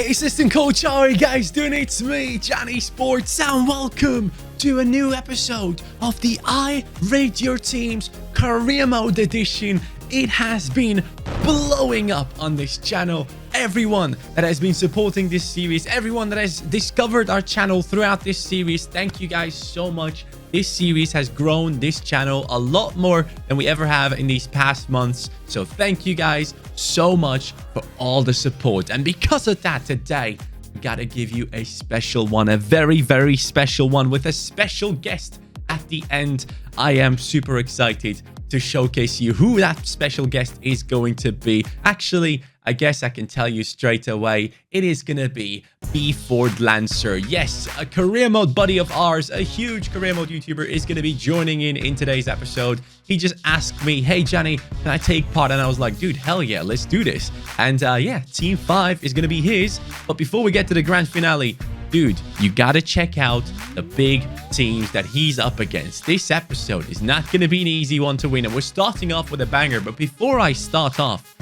Hey, assistant coach, how are you guys doing? It's me, CaniSports, and welcome to a new episode of the I Rate Your Teams Career Mode Edition. It has been blowing up on this channel. Everyone that has been supporting this series, everyone that has discovered our channel throughout this series, thank you guys so much. This series has grown this channel a lot more than we ever have in these past months. So thank you guys so much for all the support. And because of that, today, we gotta give you a special one, a very, very special one with a special guest at the end. I am super excited to showcase you who that special guest is going to be. Actually, I guess I can tell you straight away, it is going to be Bfordlancer. Yes, a career mode buddy of ours, a huge career mode YouTuber, is going to be joining in today's episode. He just asked me, hey, Johnny, can I take part? And I was like, dude, hell yeah, let's do this. And yeah, Team 5 is going to be his. But before we get to the grand finale, dude, you got to check out the big teams that he's up against. This episode is not going to be an easy one to win. And we're starting off with a banger. But before I start off,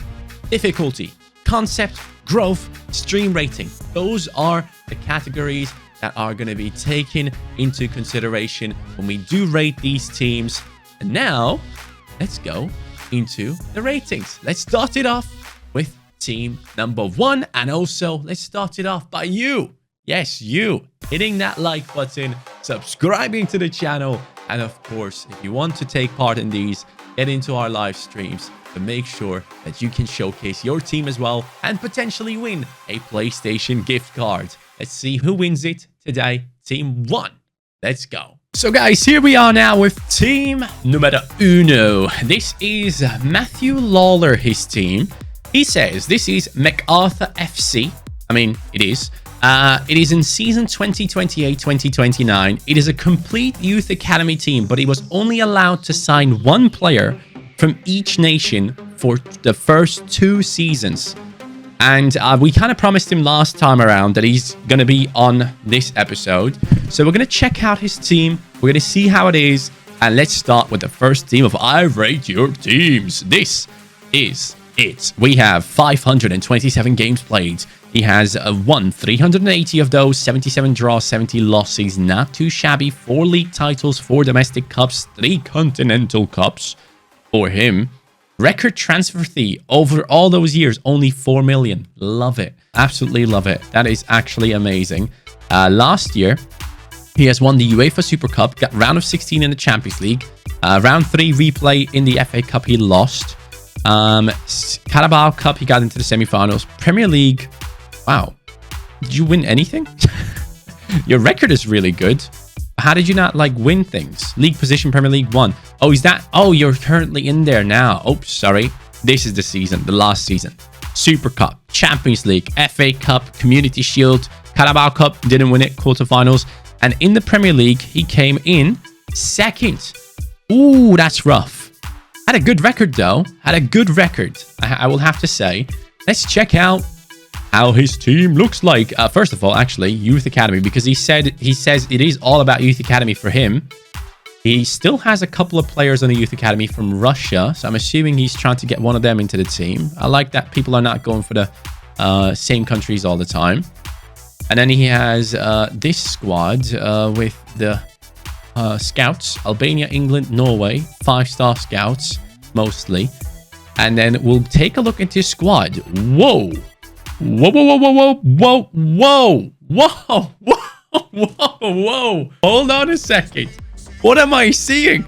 difficulty, concept, growth, stream rating. Those are the categories that are going to be taken into consideration when we do rate these teams. And now, let's go into the ratings. Let's start it off with team number 1. And also, let's start it off by you. Yes, you hitting that like button, subscribing to the channel. And of course, if you want to take part in these, get into our live streams to make sure that you can showcase your team as well and potentially win a PlayStation gift card. Let's see who wins it today. Team 1. Let's go. So guys, here we are now with team numero uno. This is Matthew Lawler, his team. He says this is MacArthur FC. I mean, it is. It is in season 2028-2029. It is a complete youth academy team, but he was only allowed to sign one player from each nation for the first 2 seasons. And we kind of promised him last time around that he's going to be on this episode. So we're going to check out his team. We're going to see how it is. And let's start with the first team of I Rate Your Teams. This is it. We have 527 games played. He has won 380 of those, 77 draws, 70 losses. Not too shabby. 4 league titles, 4 domestic cups, 3 continental cups for him. Record transfer fee over all those years, only 4 million. Love it. Absolutely love it. That is actually amazing. Last year, he has won the UEFA Super Cup, got round of 16 in the Champions League. Round 3 replay in the FA Cup, he lost. Carabao Cup, he got into the semi-finals. Premier League, wow. Did you win anything? Your record is really good. How did you not win things? League position, Premier League 1. Oh, is that? Oh, you're currently in there now. Oops, sorry. This is the season, the last season. Super Cup, Champions League, FA Cup, Community Shield, Carabao Cup, didn't win it, quarterfinals. And in the Premier League, he came in 2nd. Ooh, that's rough. Had a good record, though. Had a good record, I will have to say. Let's check out how his team looks like. First of all, actually, Youth Academy, because he says it is all about Youth Academy for him. He still has a couple of players on the Youth Academy from Russia, so I'm assuming he's trying to get one of them into the team. I like that people are not going for the same countries all the time. And then he has this squad with the scouts, Albania, England, Norway, 5-star scouts, mostly. And then we'll take a look into his squad. Whoa! Whoa, whoa, whoa, whoa, whoa, whoa, whoa, whoa, whoa, whoa. Hold on a second. What am I seeing?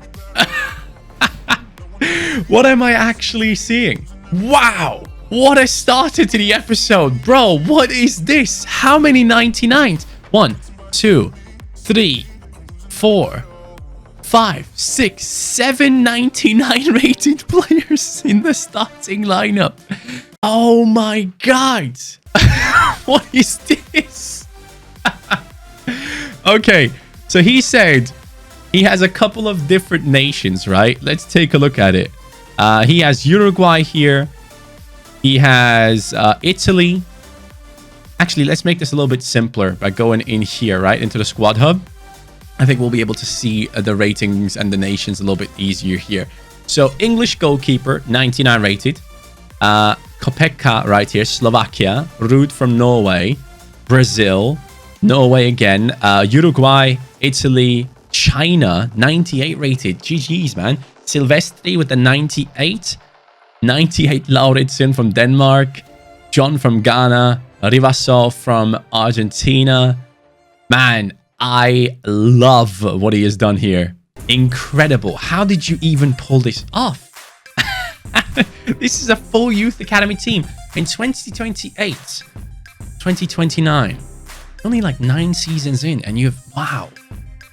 What am I actually seeing? Wow. What a starter to the episode. Bro, what is this? How many 99s? 1, 2, 3, 4, 5, 6, 7 99 rated players in the starting lineup. Oh my god. What is this? Okay, so he said he has a couple of different nations, right? Let's take a look at it. He has Uruguay here. He has Italy. Actually, let's make this a little bit simpler by going in here, right? Into the squad hub. I think we'll be able to see the ratings and the nations a little bit easier here. So English goalkeeper, 99 rated. Kopeka right here, Slovakia. Ruud from Norway. Brazil. Norway again. Uruguay, Italy, China. 98 rated. GG's, man. Silvestri with the 98. 98 Lauritsen from Denmark. John from Ghana. Rivasov from Argentina. Man, I love what he has done here. Incredible. How did you even pull this off? This is a full youth academy team in 2028, 2029. Only like 9 seasons in, and you've... Wow.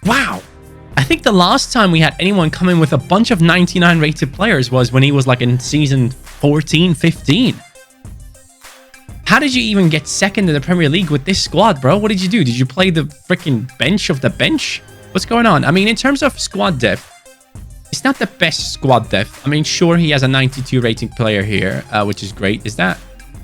Wow. I think the last time we had anyone come in with a bunch of 99 rated players was when he was like in season 14, 15. How did you even get second in the Premier League with this squad, bro? What did you do? Did you play the freaking bench of the bench? What's going on? I mean, in terms of squad depth, it's not the best squad depth. I mean, sure, he has a 92 rating player here, which is great. Is that...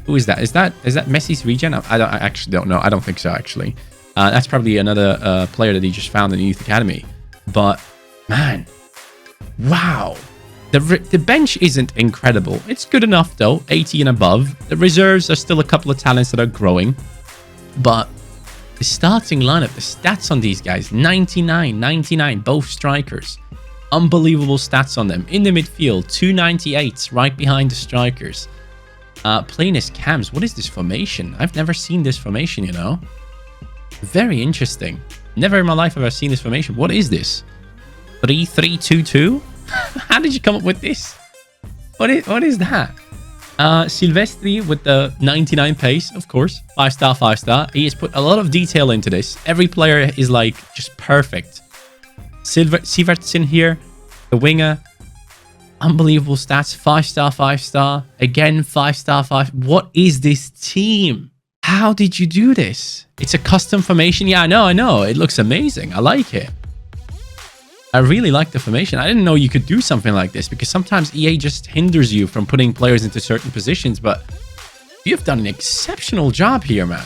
Who is that? Is that Messi's regen? I actually don't know. I don't think so, actually. That's probably another player that he just found in the youth academy. But, man, wow. The bench isn't incredible. It's good enough, though. 80 and above. The reserves are still a couple of talents that are growing. But the starting lineup, the stats on these guys, 99, 99, both strikers. Unbelievable stats on them. In the midfield, 298s right behind the strikers. Playing as cams. What is this formation? I've never seen this formation, you know. Very interesting. Never in my life have I seen this formation. What is this? 3-3-2-2? How did you come up with this? What is that? Silvestri with the 99 pace, of course. 5-star, 5-star. He has put a lot of detail into this. Every player is like just perfect. Sivertsen here, the winger. Unbelievable stats. 5-star, 5-star. Again, 5-star, 5. What is this team? How did you do this? It's a custom formation. Yeah, I know. It looks amazing. I like it. I really like the formation. I didn't know you could do something like this because sometimes EA just hinders you from putting players into certain positions, but you've done an exceptional job here, man.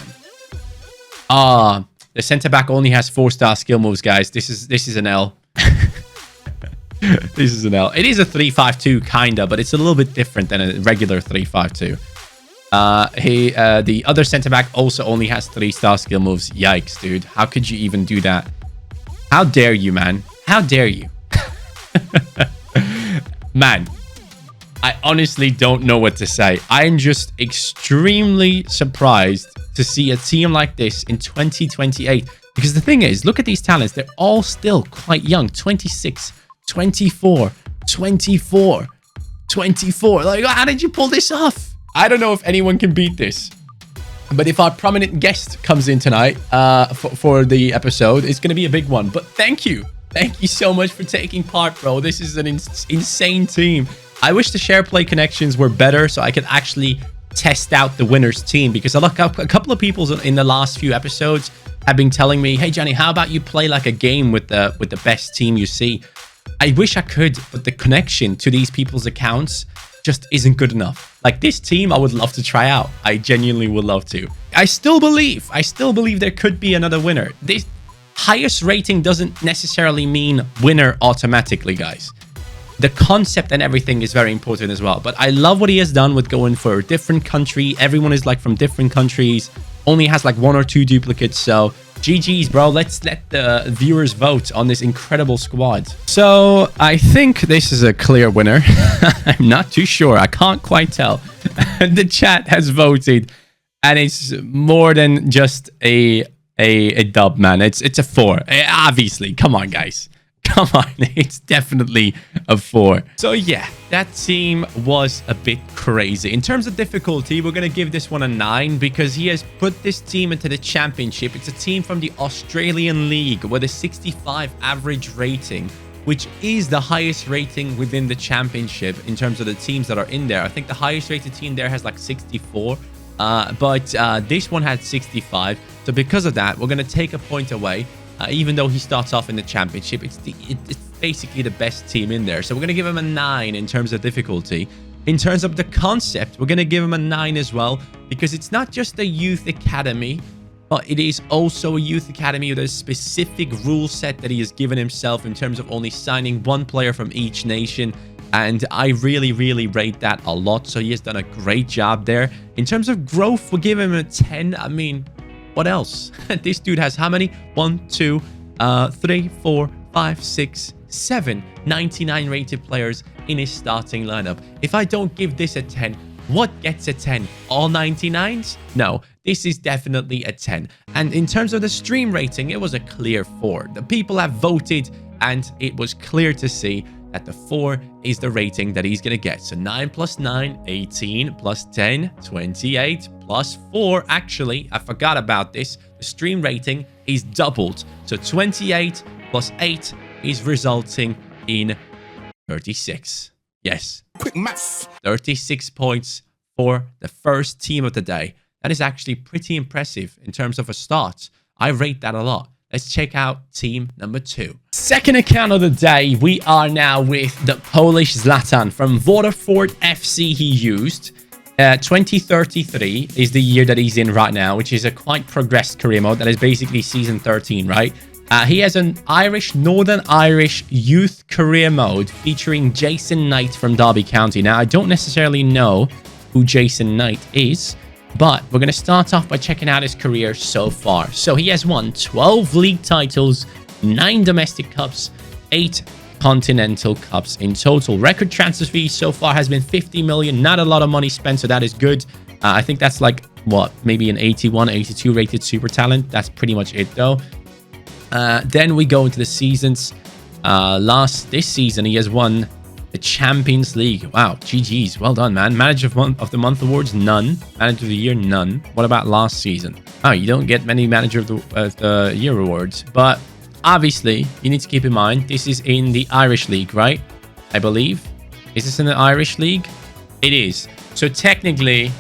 The center back only has 4-star skill moves, guys. This is an L. This is an L. It is a 3-5-2 kinda, but it's a little bit different than a regular 3-5-2. The other center back also only has 3-star skill moves. Yikes, dude. How could you even do that? How dare you, man? How dare you? Man, I honestly don't know what to say. I'm just extremely surprised to see a team like this in 2028. Because the thing is, look at these talents. They're all still quite young. 26, 24, 24, 24. Like, how did you pull this off? I don't know if anyone can beat this. But if our prominent guest comes in tonight for the episode, it's going to be a big one. But thank you. Thank you so much for taking part, bro. This is an insane team. I wish the share play connections were better so I could actually test out the winner's team. Because a couple of people in the last few episodes have been telling me, hey, Johnny, how about you play like a game with the best team you see? I wish I could, but the connection to these people's accounts just isn't good enough. Like this team, I would love to try out. I genuinely would love to. I still believe there could be another winner. This highest rating doesn't necessarily mean winner automatically, guys. The concept and everything is very important as well. But I love what he has done with going for a different country. Everyone is like from different countries. Only has like 1 or 2 duplicates. So GG's, bro. Let's let the viewers vote on this incredible squad. So I think this is a clear winner. I'm not too sure. I can't quite tell. The chat has voted. And it's more than just a dub, man. It's a 4. Obviously. Come on, guys. Come on. It's definitely a 4. So yeah, that team was a bit crazy. In terms of difficulty, we're going to give this one a 9 because he has put this team into the championship. It's a team from the Australian League with a 65 average rating, which is the highest rating within the championship in terms of the teams that are in there. I think the highest rated team there has like 64. But this one had 65. So because of that, we're going to take a point away. Even though he starts off in the championship, it's basically the best team in there. So we're going to give him a 9 in terms of difficulty. In terms of the concept, we're going to give him a 9 as well. Because it's not just a youth academy, but it is also a youth academy with a specific rule set that he has given himself in terms of only signing 1 player from each nation. And I really, really rate that a lot. So he has done a great job there. In terms of growth, we'll give him a 10. I mean, what else? This dude has how many? 1, 2, 3, 4, 5, 6, 7 99 rated players in his starting lineup. If I don't give this a 10, what gets a 10? All 99s? No, this is definitely a 10. And in terms of the stream rating, it was a clear 4. The people have voted, and it was clear to see that the 4 is the rating that he's going to get. So 9 plus 9, 18 plus 10, 28 plus 4. Actually, I forgot about this. The stream rating is doubled. So 28 plus 8 is resulting in 36. Yes. Quick maths. 36 points for the first team of the day. That is actually pretty impressive in terms of a start. I rate that a lot. Let's check out team number 2. Second account of the day, we are now with the Polish Zlatan from Waterford FC he used. 2033 is the year that he's in right now, which is a quite progressed career mode. That is basically season 13, right? He has an Northern Irish youth career mode featuring Jason Knight from Derby County. Now, I don't necessarily know who Jason Knight is, but we're going to start off by checking out his career so far. So he has won 12 league titles, 9 domestic cups, 8 continental cups in total. Record transfer fee so far has been 50 million. Not a lot of money spent, so that is good. I think that's like, what, maybe an 81, 82 rated super talent. That's pretty much it, though. Then we go into the seasons. This season, he has won the Champions League. Wow, GG's. Well done, man. Manager of the Month awards, none. Manager of the Year, none. What about last season? Oh, you don't get many Manager of the Year awards. But obviously, you need to keep in mind, this is in the Irish League, right? I believe. Is this in the Irish League? It is. So technically,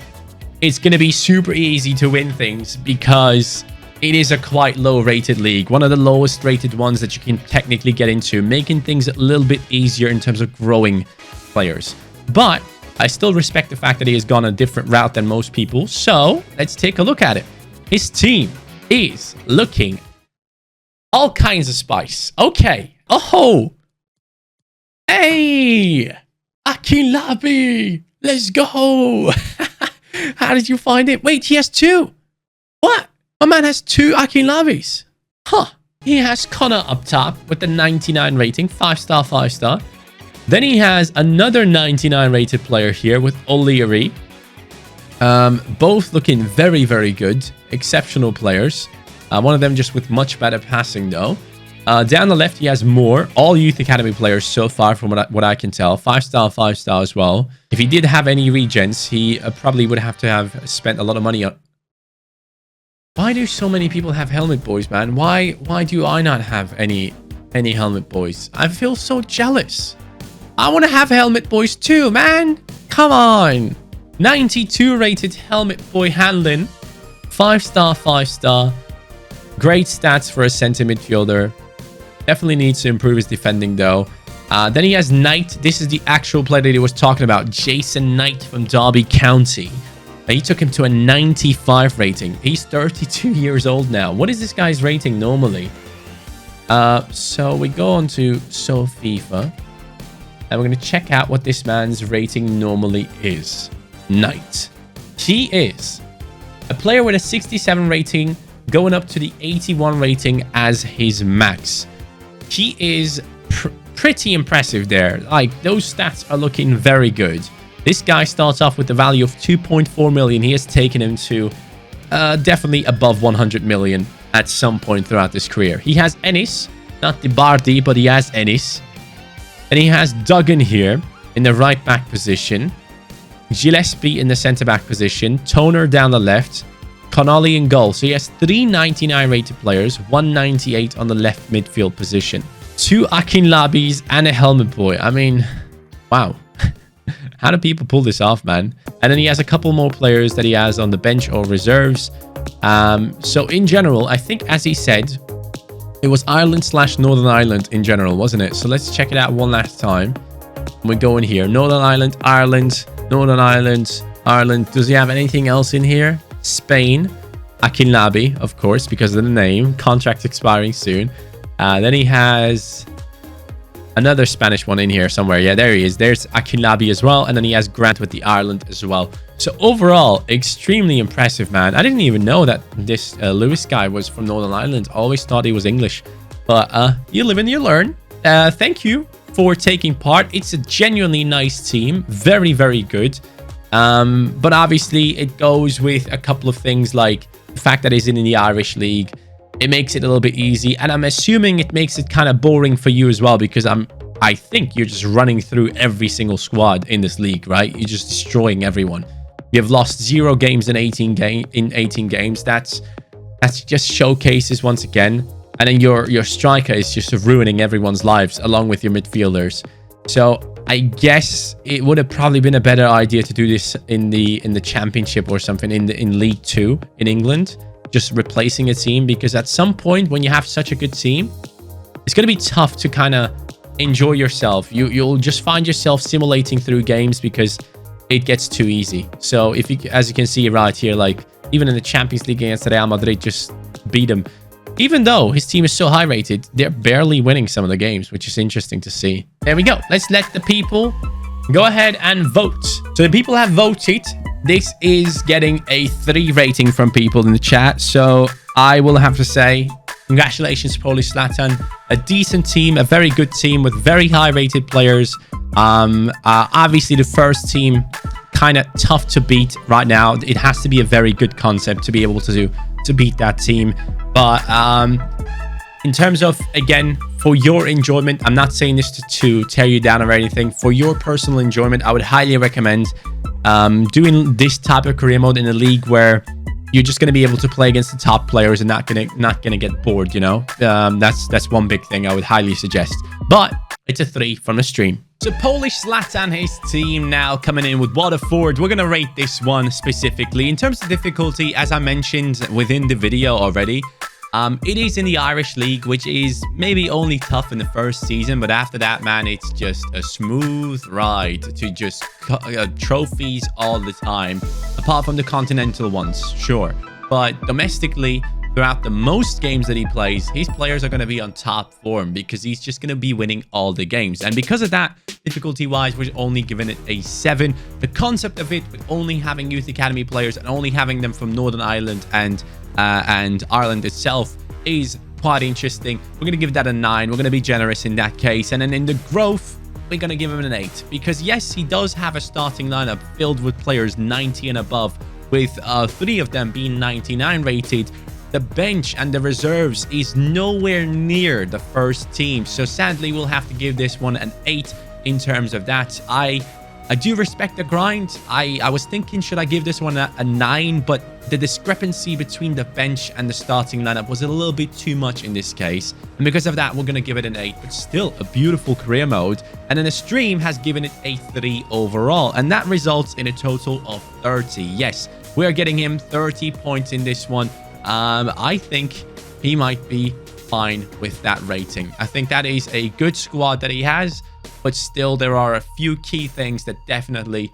it's going to be super easy to win things because it is a quite low-rated league. One of the lowest-rated ones that you can technically get into, making things a little bit easier in terms of growing players. But I still respect the fact that he has gone a different route than most people. So let's take a look at it. His team is looking all kinds of spice. Okay. Oh! Hey! Akinlabi! Let's go! How did you find it? Wait, he has 2. What? My man has 2 Akinlabis. Huh. He has Connor up top with the 99 rating. 5-star, 5-star. Then he has another 99 rated player here with O'Leary. Both looking very, very good. Exceptional players. One of them just with much better passing, though. Down the left, he has more. All Youth Academy players so far, from what I can tell. 5-star, 5-star as well. If he did have any regens, he probably would have to have spent a lot of money on. Why do so many people have helmet boys, man? Why do I not have any helmet boys? I feel so jealous. I want to have helmet boys too, man. Come on. 92 rated helmet boy handling. 5-star, 5-star. Great stats for a center midfielder. Definitely needs to improve his defending, though. Then he has Knight. This is the actual player that he was talking about. Jason Knight from Derby County. He took him to a 95 rating. He's 32 years old now. What is this guy's rating normally? So we go on to FIFA. And we're going to check out what this man's rating normally is. Knight. He is a player with a 67 rating going up to the 81 rating as his max. He is pretty impressive there. Like, those stats are looking very good. This guy starts off with the value of 2.4 million. He has taken him to definitely above 100 million at some point throughout his career. He has Ennis, not the Bardi, but he has Ennis. And he has Duggan here in the right back position. Gillespie in the centre back position. Toner down the left. Connolly in goal. So he has 3 99 rated players, 198 on the left midfield position. 2 Akinlabis and a helmet boy. I mean, wow. How do people pull this off, man? And then he has a couple more players that he has on the bench or reserves. So in general, I think, as he said, it was Ireland/Northern Ireland in general, wasn't it? So let's check it out one last time. We go in here. Northern Ireland, Ireland, Northern Ireland, Ireland. Does he have anything else in here? Spain, Akinlabi, of course, because of the name. Contract expiring soon. Then he has another Spanish one in here somewhere. Yeah, there he is. There's Akinlabi as well. And then he has Grant with the Ireland as well. So overall, extremely impressive, man. I didn't even know that this Lewis guy was from Northern Ireland. Always thought he was English. But you live and you learn. Thank you for taking part. It's a genuinely nice team. Very, very good. But obviously, it goes with a couple of things like the fact that it's in the Irish League. It makes it a little bit easy, and I'm assuming it makes it kind of boring for you as well, because I think you're just running through every single squad in this league, right? You're just destroying everyone. You have lost 0 games in 18 games. That's just showcases once again. And then your striker is just ruining everyone's lives along with your midfielders. So I guess it would have probably been a better idea to do this in the championship or something, in League 2 in England. Just replacing a team, because at some point when you have such a good team, it's going to be tough to kind of enjoy yourself. You'll just find yourself simulating through games because it gets too easy. So if you, as you can see right here, like even in the Champions League against Real Madrid, just beat them. Even though his team is so high rated, they're barely winning some of the games, which is interesting to see. There we go. Let's let the people go ahead and vote. So the people have voted. This is getting a 3 rating from people in the chat. So I will have to say, congratulations, Polish Zlatan. A decent team, a very good team with very high rated players. Obviously, the first team, kind of tough to beat right now. It has to be a very good concept to be able to beat that team. But in terms of, again, for your enjoyment, I'm not saying this to tear you down or anything. For your personal enjoyment, I would highly recommend doing this type of career mode in a league where you're just going to be able to play against the top players and not gonna get bored, you know. That's one big thing I would highly suggest. But it's a 3 from the stream. So Polish Zlatan, his team now coming in with Waterford. We're going to rate this one specifically. In terms of difficulty, as I mentioned within the video already, it is in the Irish League, which is maybe only tough in the first season. But after that, man, it's just a smooth ride to just trophies all the time. Apart from the continental ones, sure. But domestically, throughout the most games that he plays, his players are going to be on top form because he's just going to be winning all the games. And because of that, difficulty-wise, we're only giving it a 7. The concept of it, with only having youth academy players and only having them from Northern Ireland and Ireland itself, is quite interesting. We're going to give that a 9. We're going to be generous in that case. And then in the growth, we're going to give him an 8. Because yes, he does have a starting lineup filled with players 90 and above, with 3 of them being 99 rated. The bench and the reserves is nowhere near the first team. So sadly, we'll have to give this one an 8 in terms of that. I do respect the grind. I was thinking, should I give this one a 9? But the discrepancy between the bench and the starting lineup was a little bit too much in this case. And because of that, we're going to give it an 8. But still a beautiful career mode. And then the stream has given it a 3 overall. And that results in a total of 30. Yes, we are getting him 30 points in this one. I think he might be fine with that rating. I think that is a good squad that he has, but still there are a few key things that definitely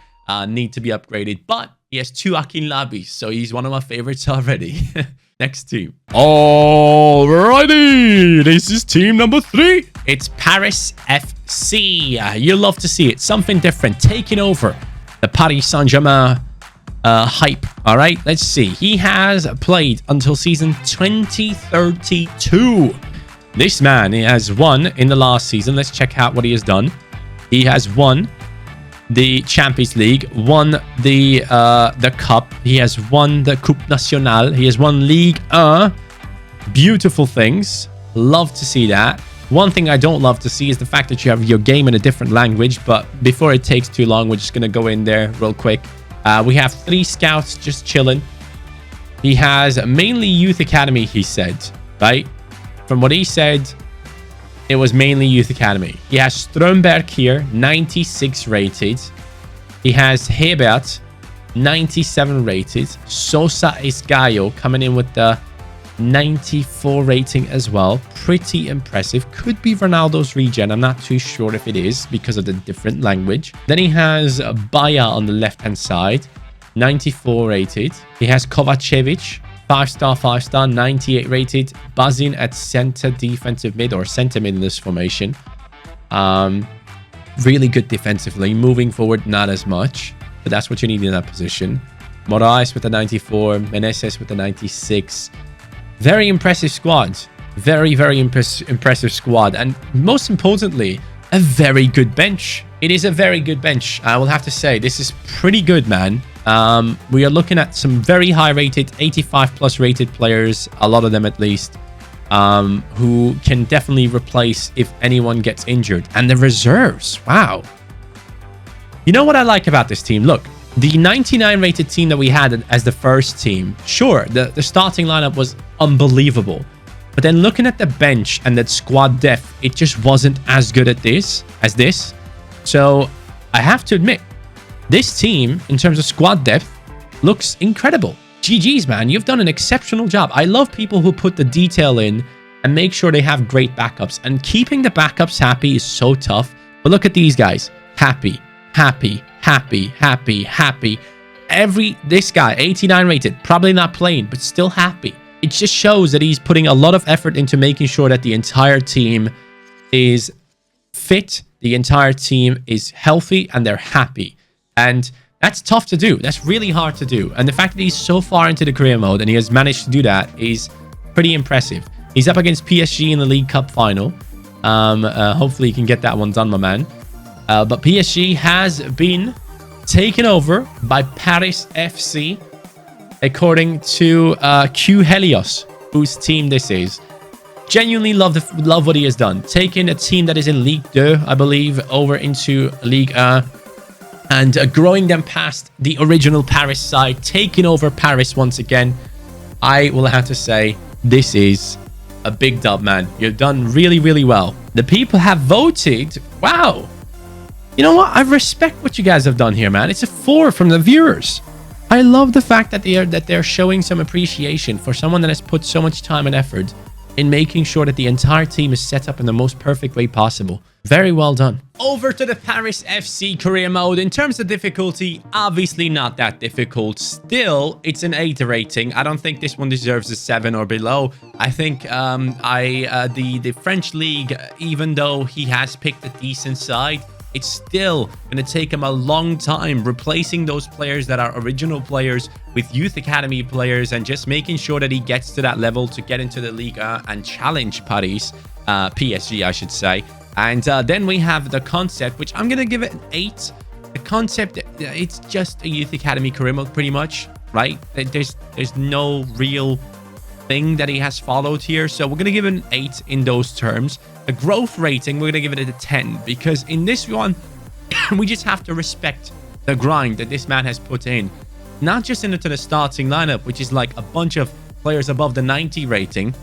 need to be upgraded. But he has 2 Akinlabis, so he's one of my favorites already. Next team. Alrighty, this is team number 3. It's Paris FC. You'll love to see it. Something different, taking over the Paris Saint-Germain hype. All right, let's see. He has played until season 2032. This man, he has won in the last season. Let's check out what he has done. He has won the Champions League, won the Cup. He has won the Coupe Nationale. He has won Ligue 1. Beautiful things. Love to see that. One thing I don't love to see is the fact that you have your game in a different language. But before it takes too long, we're just going to go in there real quick. We have 3 scouts just chilling. He has mainly youth academy, he said, right? From what he said, it was mainly youth academy. He has Stromberg here, 96 rated. He has Hebert, 97 rated. Sosa Esgaio coming in with the 94 rating as well. Pretty impressive. Could be Ronaldo's regen. I'm not too sure if it is because of the different language. Then he has Baya on the left-hand side, 94 rated. He has Kovacevic, 5-star, 98 rated. Bazin at center defensive mid or center mid in this formation. Really good defensively. Moving forward, not as much. But that's what you need in that position. Moraes with the 94. Meneses with the 96. Very impressive squad. Very, very impressive squad. And most importantly, a very good bench. It is a very good bench. I will have to say, this is pretty good, man. We are looking at some very high rated, 85 plus rated players, a lot of them at least, who can definitely replace if anyone gets injured. And the reserves, wow. You know what I like about this team? Look, the 99 rated team that we had as the first team, sure, the starting lineup was unbelievable. But then looking at the bench and that squad depth, it just wasn't as good at this. So I have to admit, this team, in terms of squad depth, looks incredible. GG's, man. You've done an exceptional job. I love people who put the detail in and make sure they have great backups. And keeping the backups happy is so tough. But look at these guys. Happy, happy, happy, happy, happy. This guy, 89 rated, probably not playing, but still happy. It just shows that he's putting a lot of effort into making sure that the entire team is fit, the entire team is healthy, and they're happy. And that's tough to do. That's really hard to do. And the fact that he's so far into the career mode and he has managed to do that is pretty impressive. He's up against PSG in the League Cup final. Hopefully he can get that one done, my man. But PSG has been taken over by Paris FC, according to Q Helios, whose team this is. Genuinely love what he has done. Taking a team that is in Ligue 2, I believe, over into Ligue 1, and growing them past the original Paris side, taking over Paris once again. I will have to say, this is a big dub, man. You've done really, really well. The people have voted. Wow. You know what? I respect what you guys have done here, man. It's a 4 from the viewers. I love the fact that they're showing some appreciation for someone that has put so much time and effort in making sure that the entire team is set up in the most perfect way possible. Very well done. Over to the Paris FC career mode. In terms of difficulty, obviously not that difficult. Still, it's an 8 rating. I don't think this one deserves a 7 or below. I think the French league, even though he has picked a decent side, it's still going to take him a long time replacing those players that are original players with youth academy players and just making sure that he gets to that level to get into the Liga and challenge PSG, I should say. And then we have the concept, which I'm going to give it an 8. The concept, it's just a youth academy career mode pretty much, right? There's no real thing that he has followed here. So we're going to give it an 8 in those terms. The growth rating, we're going to give it a 10 because in this one, we just have to respect the grind that this man has put in. Not just into the starting lineup, which is like a bunch of players above the 90 rating,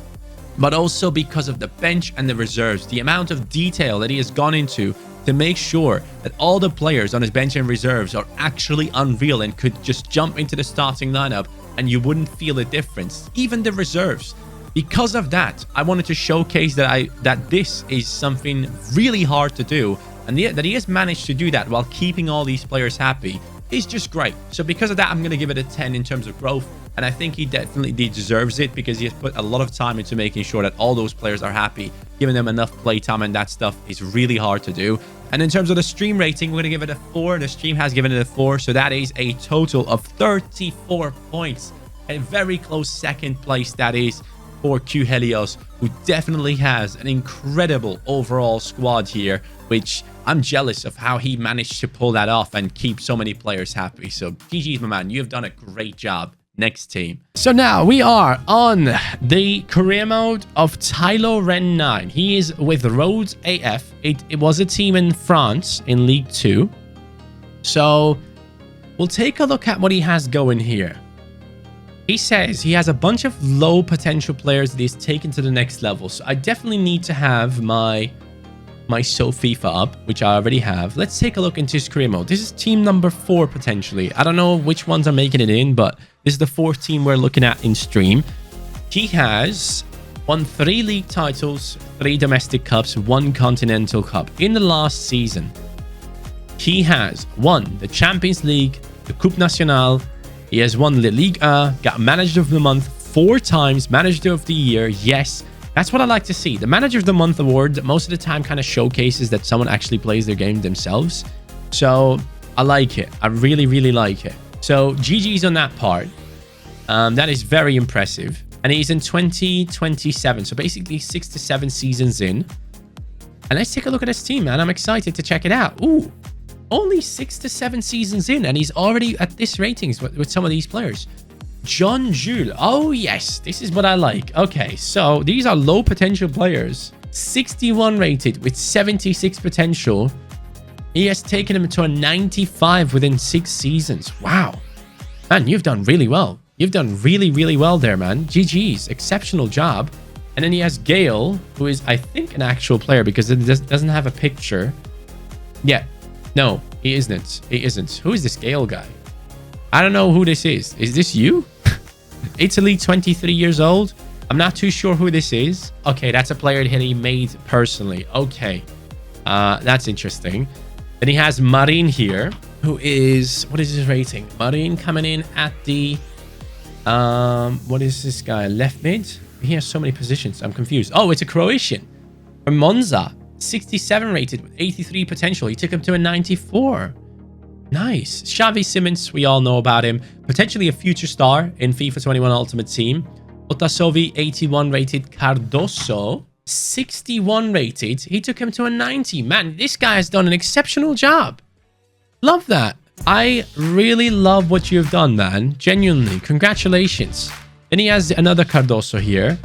but also because of the bench and the reserves. The amount of detail that he has gone into to make sure that all the players on his bench and reserves are actually unreal and could just jump into the starting lineup and you wouldn't feel a difference. Even the reserves. Because of that, I wanted to showcase that this is something really hard to do, and that he has managed to do that while keeping all these players happy is just great. So because of that, I'm going to give it a 10 in terms of growth, and I think he definitely deserves it because he has put a lot of time into making sure that all those players are happy, giving them enough playtime, and that stuff is really hard to do. And in terms of the stream rating, we're going to give it a 4. The stream has given it a 4, so that is a total of 34 points. A very close second place, that is, for Q Helios, who definitely has an incredible overall squad here, which I'm jealous of how he managed to pull that off and keep so many players happy. So GG's, my man. You've done a great job. Next team. So now we are on the career mode of Tylo Ren 9. He is with Rhodes AF. It was a team in France in League 2. So we'll take a look at what he has going here. He says he has a bunch of low potential players that he's taken to the next level. So I definitely need to have my So FIFA up, which I already have. Let's take a look into his career mode. This is team number 4 potentially. I don't know which ones are making it in, but this is the 4th team we're looking at in stream. He has won 3 league titles, 3 domestic cups, 1 continental cup in the last season. He has won the Champions League, the Coupe Nationale. He has won the Ligue 1, got Manager of the Month 4 times, Manager of the Year, yes, That's what I like to see. The Manager of the Month award most of the time kind of showcases that someone actually plays their game themselves. So I like it. I really, really like it. So GG's on that part. That is very impressive. And he's in 2027. So basically 6 to 7 seasons in. And let's take a look at his team, man. I'm excited to check it out. Ooh, only 6 to 7 seasons in. And he's already at this ratings with some of these players. John Jules. Oh, yes. This is what I like. Okay, so these are low potential players. 61 rated with 76 potential. He has taken him to a 95 within 6 seasons. Wow. Man, you've done really well. You've done really, really well there, man. GG's. Exceptional job. And then he has Gale, who is, I think, an actual player because it doesn't have a picture. Yeah. No, he isn't. He isn't. Who is this Gale guy? I don't know who this is. Is this you? Italy, 23 years old. I'm not too sure who this is. Okay, that's a player that he made personally. Okay. That's interesting. Then he has Marin here, who is... What is his rating? Marin coming in at the... what is this guy? Left mid? He has so many positions. I'm confused. Oh, it's a Croatian. From Monza. 67 rated with 83 potential. He took him to a 94. Nice. Xavi Simons, we all know about him. Potentially a future star in FIFA 21 Ultimate Team. Otasovi, 81 rated. Cardoso, 61 rated. He took him to a 90. Man, this guy has done an exceptional job. Love that. I really love what you've done, man. Genuinely. Congratulations. Then he has another Cardoso here.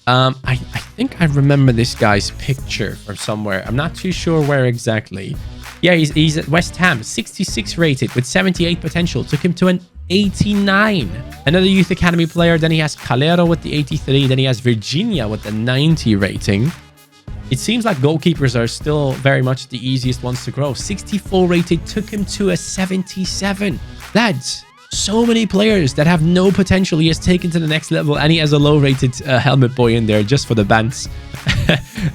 I think I remember this guy's picture from somewhere. I'm not too sure where exactly. Yeah, he's at West Ham, 66 rated with 78 potential. Took him to an 89. Another Youth Academy player. Then he has Calero with the 83. Then he has Virginia with the 90 rating. It seems like goalkeepers are still very much the easiest ones to grow. 64 rated, took him to a 77. Lads, so many players that have no potential he has taken to the next level, and he has a low-rated helmet boy in there just for the bants.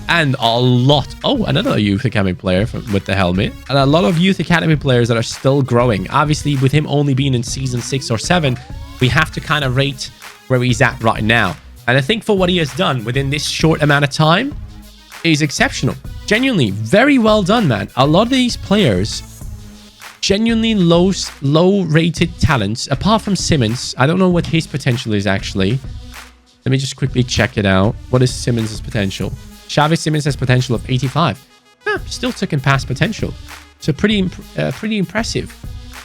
And a lot. Oh, another Youth Academy player with the helmet. And a lot of Youth Academy players that are still growing. Obviously, with him only being in season 6 or 7, we have to kind of rate where he's at right now. And I think for what he has done within this short amount of time is exceptional. Genuinely, very well done, man. A lot of these players... genuinely low-rated talents, apart from Simmons. I don't know what his potential is, actually. Let me just quickly check it out. What is Simmons' potential? Xavi Simons has potential of 85. Still took him past potential. So pretty impressive,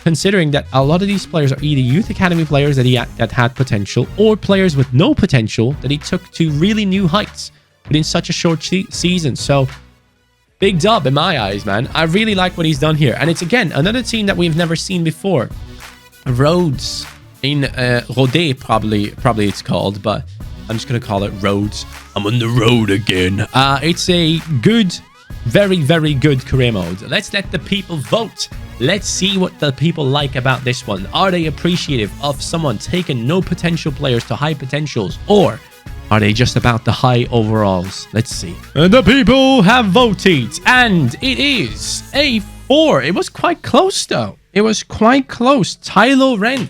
considering that a lot of these players are either Youth Academy players that had potential, or players with no potential that he took to really new heights within such a short season. So... big dub in my eyes, man. I really like what he's done here. And it's, again, another team that we've never seen before. Rhodes in Rodé, probably it's called, but I'm just going to call it Rhodes. I'm on the road again. It's a good, very, very good career mode. Let's let the people vote. Let's see what the people like about this one. Are they appreciative of someone taking no potential players to high potentials, or... are they just about the high overalls? Let's see. And the people have voted. And it is a 4. It was quite close, though. It was quite close. Tylo Ren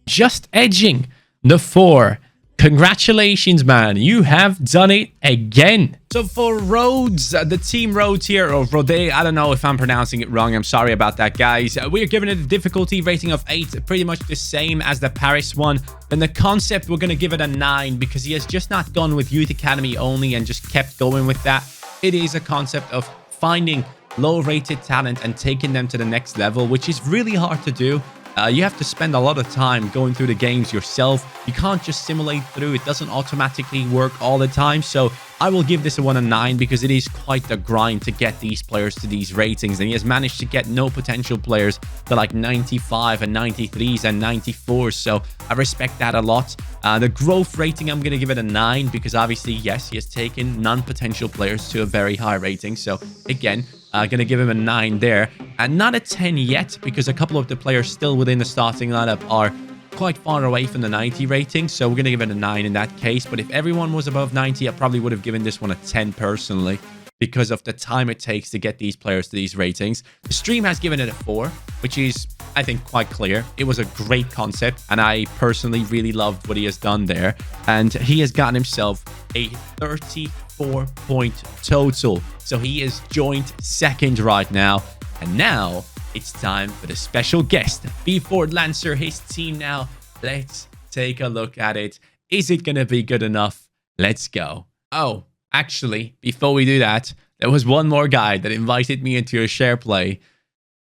just edging the 4. Congratulations, man. You have done it again. So for Rhodes, the team Rhodes here, or Rodé, I don't know if I'm pronouncing it wrong. I'm sorry about that, guys. We're giving it a difficulty rating of 8, pretty much the same as the Paris one. And the concept, we're going to give it a 9 because he has just not gone with Youth Academy only and just kept going with that. It is a concept of finding low-rated talent and taking them to the next level, which is really hard to do. You have to spend a lot of time going through the games yourself. You can't just simulate through. It doesn't automatically work all the time. So I will give this a 1 and 9 because it is quite the grind to get these players to these ratings. And he has managed to get no potential players to like 95 and 93s and 94s. So I respect that a lot. The growth rating, I'm going to give it a 9 because obviously, yes, he has taken non-potential players to a very high rating. So again, gonna give him a 9 there, and not a 10 yet because a couple of the players still within the starting lineup are quite far away from the 90 rating, so we're gonna give it a 9 in that case. But if everyone was above 90, I probably would have given this one a 10 personally because of the time it takes to get these players to these ratings. The stream has given it a 4, which is, I think, quite clear. It was a great concept, and I personally really loved what he has done there, and he has gotten himself a 34-point total. So he is joint second right now. And now it's time for the special guest, Bfordlancer, his team now. Let's take a look at it. Is it going to be good enough? Let's go. Oh, actually, before we do that, there was one more guy that invited me into a share play.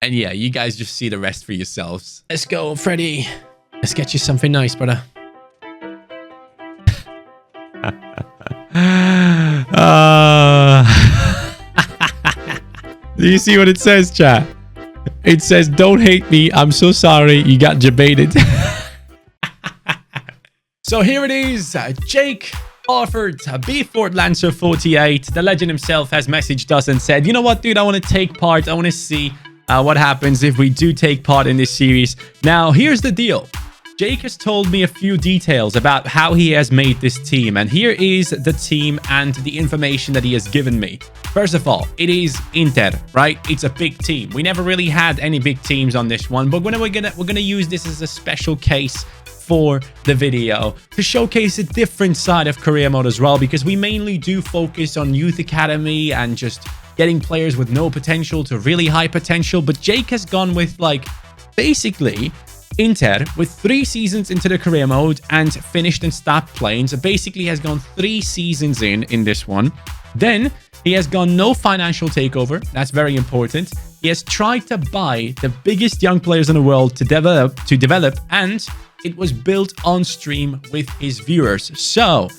And yeah, you guys just see the rest for yourselves. Let's go, Freddy. Let's get you something nice, brother. Do you see what it says, chat? It says, "Don't hate me. I'm so sorry. You got debated." So here it is. Jake offered Bfordlancer48. The legend himself has messaged us and said, "You know what, dude? I want to take part. I want to see what happens if we do take part in this series." Now, here's the deal. Jake has told me a few details about how he has made this team, and here is the team and the information that he has given me. First of all, it is Inter, right? It's a big team. We never really had any big teams on this one, but we're gonna use this as a special case for the video to showcase a different side of career mode as well, because we mainly do focus on youth academy and just getting players with no potential to really high potential. But Jake has gone with, like, basically Inter with 3 seasons into the career mode and finished and stopped playing. So basically has gone 3 seasons in this one. Then he has gone no financial takeover. That's very important. He has tried to buy the biggest young players in the world to develop, and it was built on stream with his viewers. So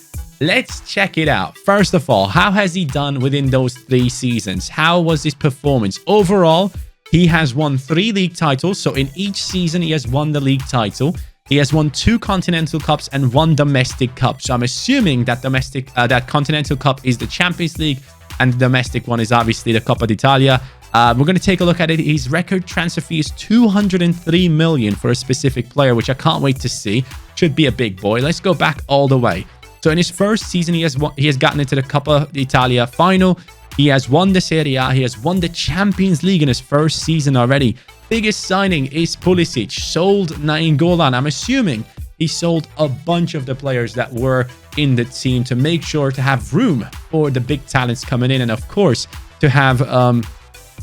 let's check it out. First of all, how has he done within those 3 seasons? How was his performance? Overall, he has won 3 league titles. So in each season, he has won the league title. He has won 2 Continental Cups and 1 Domestic Cup. So I'm assuming that that Continental Cup is the Champions League, and the domestic one is obviously the Coppa d'Italia. We're going to take a look at it. His record transfer fee is 203 million for a specific player, which I can't wait to see. Should be a big boy. Let's go back all the way. So in his first season, he has gotten into the Coppa d'Italia final. He has won the Serie A. He has won the Champions League in his first season already. Biggest signing is Pulisic. Sold Nainggolan. I'm assuming he sold a bunch of the players that were in the team to make sure to have room for the big talents coming in. And of course, to have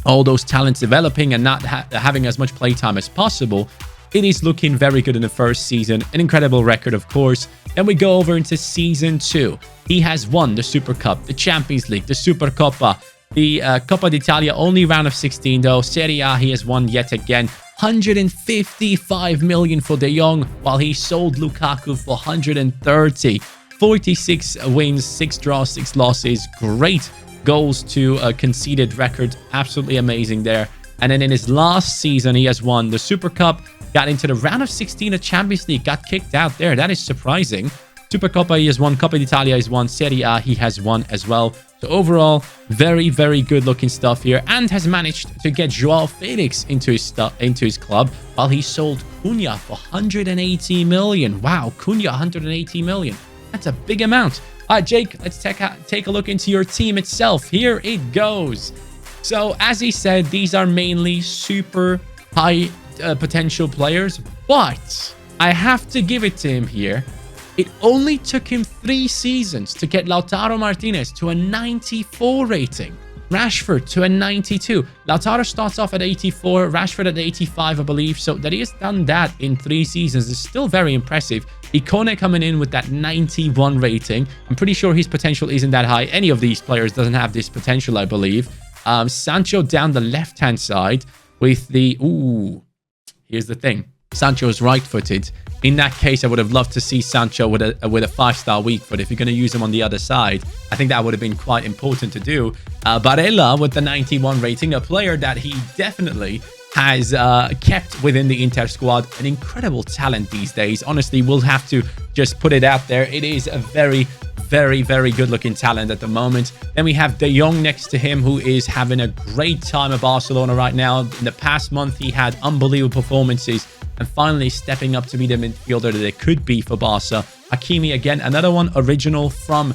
all those talents developing and not having as much playtime as possible. It is looking very good in the first season. An incredible record, of course. Then we go over into season 2. He has won the Super Cup, the Champions League, the Supercoppa, the Coppa d'Italia, only round of 16 though. Serie A, he has won yet again. 155 million for De Jong, while he sold Lukaku for 130. 46 wins, 6 draws, 6 losses. Great goals to conceded record. Absolutely amazing there. And then in his last season, he has won the Super Cup, got into the round of 16 of Champions League, got kicked out there. That is surprising. Supercoppa, he has won. Coppa d'Italia, he's won. Serie A, he has won as well. So overall, very, very good looking stuff here, and has managed to get Joao Felix into his club, while he sold Cunha for 180 million. Wow, Cunha, 180 million. That's a big amount. All right, Jake, let's take a look into your team itself. Here it goes. So as he said, these are mainly super high potential players, but I have to give it to him here. It only took him 3 seasons to get Lautaro Martinez to a 94 rating. Rashford to a 92. Lautaro starts off at 84. Rashford at 85, I believe. So that he has done that in 3 seasons is still very impressive. Ikone coming in with that 91 rating. I'm pretty sure his potential isn't that high. Any of these players doesn't have this potential, I believe. Sancho down the left-hand side with the... Ooh, here's the thing. Sancho is right-footed. In that case, I would have loved to see Sancho with a 5-star weak foot. If you're going to use him on the other side, I think that would have been quite important to do. Barella with the 91 rating, a player that he definitely has kept within the Inter squad. An incredible talent these days. Honestly, we'll have to just put it out there. It is a very, very good looking talent at the moment. Then we have De Jong next to him, who is having a great time at Barcelona right now. In the past month, he had unbelievable performances and finally stepping up to be the midfielder that it could be for Barca. Hakimi again, another one original from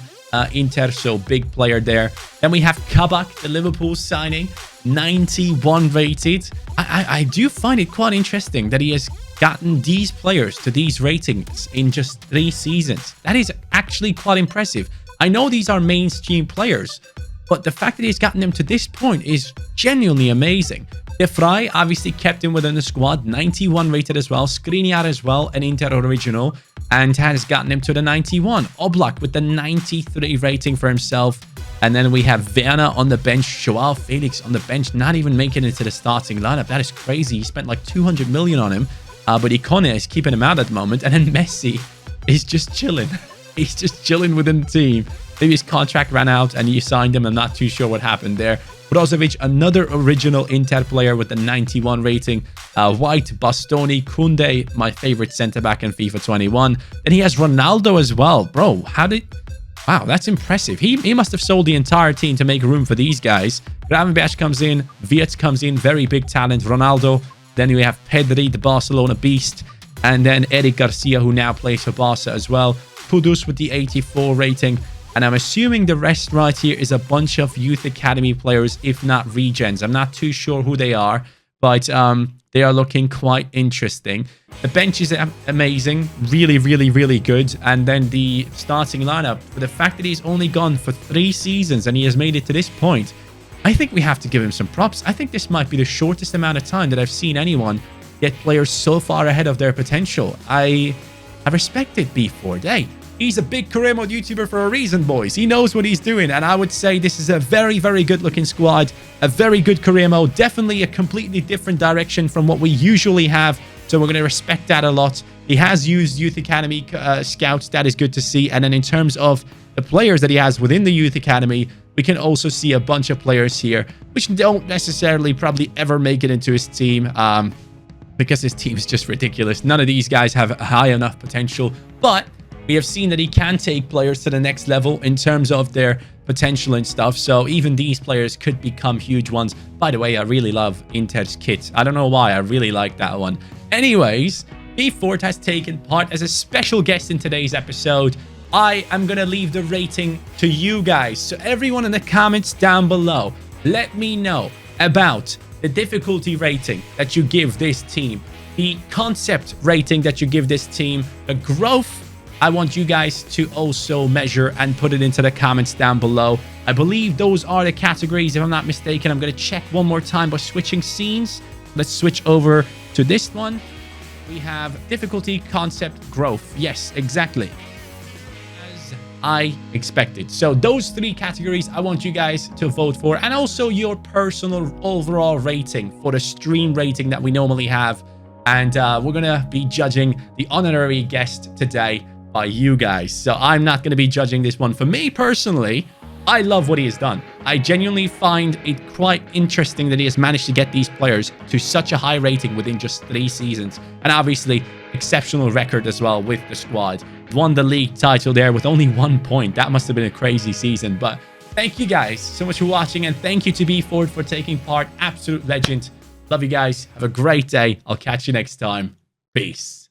Inter, so big player there. Then we have Kabak, the Liverpool signing, 91 rated. I do find it quite interesting that he has gotten these players to these ratings in just 3 seasons. That is actually quite impressive. I know these are mainstream players, but the fact that he's gotten them to this point is genuinely amazing. De Vrij obviously kept him within the squad, 91 rated as well. Skriniar as well, an Inter original, and has gotten him to the 91. Oblak with the 93 rating for himself. And then we have Werner on the bench, Joao Felix on the bench, not even making it to the starting lineup. That is crazy. He spent like 200 million on him, but Ikone is keeping him out at the moment. And then Messi is just chilling. He's just chilling within the team. Maybe his contract ran out and you signed him. I'm not too sure what happened there. Brozovic, another original Inter player with the 91 rating. White, Bastoni, Koundé, my favorite centre-back in FIFA 21. Then he has Ronaldo as well. Bro, wow, that's impressive. He must have sold the entire team to make room for these guys. Gravenberch comes in. Wirtz comes in. Very big talent. Ronaldo. Then we have Pedri, the Barcelona beast. And then Eric Garcia, who now plays for Barca as well. Kudus with the 84 rating. And I'm assuming the rest right here is a bunch of youth academy players, if not regens. I'm not too sure who they are, but they are looking quite interesting. The bench is amazing. Really, really, really good. And then the starting lineup, for the fact that he's only gone for 3 seasons and he has made it to this point, I think we have to give him some props. I think this might be the shortest amount of time that I've seen anyone get players so far ahead of their potential. I respect it, Bford. Hey, he's a big career mode YouTuber for a reason, boys. He knows what he's doing, and I would say this is a very, very good-looking squad, a very good career mode, definitely a completely different direction from what we usually have, so we're going to respect that a lot. He has used Youth Academy scouts. That is good to see. And then in terms of the players that he has within the Youth Academy, we can also see a bunch of players here, which don't necessarily probably ever make it into his team, because his team is just ridiculous. None of these guys have high enough potential, but we have seen that he can take players to the next level in terms of their potential and stuff. So even these players could become huge ones. By the way, I really love Inter's kit. I don't know why. I really like that one. Anyways, Bford has taken part as a special guest in today's episode. I am going to leave the rating to you guys. So everyone in the comments down below, let me know about the difficulty rating that you give this team, the concept rating that you give this team, the growth. I want you guys to also measure and put it into the comments down below. I believe those are the categories, if I'm not mistaken. I'm going to check one more time by switching scenes. Let's switch over to this one. We have difficulty, concept, growth. Yes, exactly. As I expected. So those 3 categories I want you guys to vote for. And also your personal overall rating for the stream rating that we normally have. And we're going to be judging the honorary guest today by you guys. So I'm not going to be judging this one. For me personally, I love what he has done. I genuinely find it quite interesting that he has managed to get these players to such a high rating within just 3 seasons. And obviously, exceptional record as well with the squad. Won the league title there with only 1 point. That must have been a crazy season. But thank you guys so much for watching. And thank you to Bford for taking part. Absolute legend. Love you guys. Have a great day. I'll catch you next time. Peace.